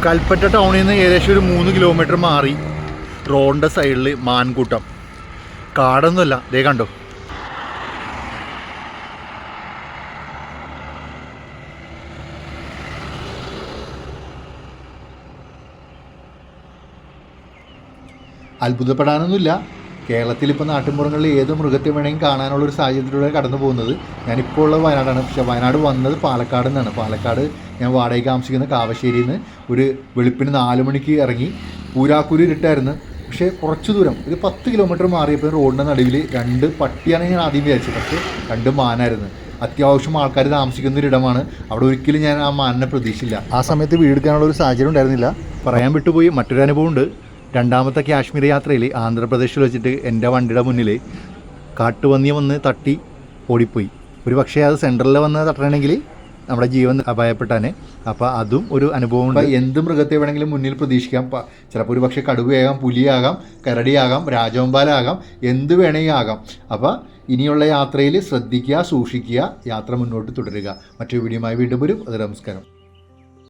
കൽപ്പറ്റ ടൗണിൽ നിന്ന് ഏകദേശം ഒരു 3 കിലോമീറ്റർ മാറി റോഡിൻ്റെ സൈഡിൽ മാൻകൂട്ടം. കാടൊന്നുമല്ല, ദേ കണ്ടോ. അത്ഭുതപ്പെടാനൊന്നുമില്ല. കേരളത്തിൽ ഇപ്പോൾ നാട്ടിൻപുറങ്ങളിൽ ഏത് മൃഗത്തെ വേണമെങ്കിൽ കാണാനുള്ളൊരു സാഹചര്യത്തിലൂടെ കടന്നു പോകുന്നത്. ഞാനിപ്പോൾ ഉള്ളത് വയനാടാണ്. പക്ഷേ വയനാട് വന്നത് പാലക്കാട് നിന്നാണ്. പാലക്കാട് ഞാൻ വാടകയ്ക്ക് താമസിക്കുന്ന കാവശ്ശേരിയിൽ നിന്ന് ഒരു വെളുപ്പിന് 4 മണിക്ക് ഇറങ്ങി. പൂരാക്കൂരി ഇരുട്ടായിരുന്നു. പക്ഷേ കുറച്ച് ദൂരം ഒരു 10 കിലോമീറ്റർ മാറിയപ്പോൾ റോഡിൻ്റെ നടുവിൽ 2 പട്ടിയാണ് ഞാൻ ആദ്യം വിചാരിച്ചത്. പക്ഷേ 2 മാനായിരുന്നു. അത്യാവശ്യം ആൾക്കാർ താമസിക്കുന്നൊരിടമാണ്. അവിടെ ഒരിക്കലും ഞാൻ ആ മാനിനെ പ്രതീക്ഷിച്ചില്ല. ആ സമയത്ത് വീടെടുക്കാനുള്ള ഒരു സാഹചര്യം ഉണ്ടായിരുന്നില്ല. പറയാൻ വിട്ടുപോയി മറ്റൊരു അനുഭവമുണ്ട്. രണ്ടാമത്തെ കാശ്മീർ യാത്രയിൽ ആന്ധ്രാപ്രദേശിൽ വെച്ചിട്ട് എൻ്റെ വണ്ടിയുടെ മുന്നിൽ കാട്ടുപന്നി വന്ന് തട്ടി ഓടിപ്പോയി. ഒരു പക്ഷേ അത് സെൻറ്ററിൽ വന്ന് തട്ടണമെങ്കിൽ നമ്മുടെ ജീവൻ അപായപ്പെട്ടാനെ. അപ്പോൾ അതും ഒരു അനുഭവമുണ്ട്. എന്ത് മൃഗത്തെ വേണമെങ്കിലും മുന്നിൽ പ്രതീക്ഷിക്കാം. ചിലപ്പോൾ ഒരു പക്ഷേ കടുവയാകാം, പുലിയാകാം, കരടിയാകാം, രാജവെമ്പാലാകാം, എന്ത് വേണമെങ്കിൽ ആകാം. അപ്പോൾ ഇനിയുള്ള യാത്രയിൽ ശ്രദ്ധിക്കുക, സൂക്ഷിക്കുക, യാത്ര മുന്നോട്ട് തുടരുക. മറ്റൊരു വീഡിയോയുമായി വീണ്ടും വരും. അത് നമസ്കാരം.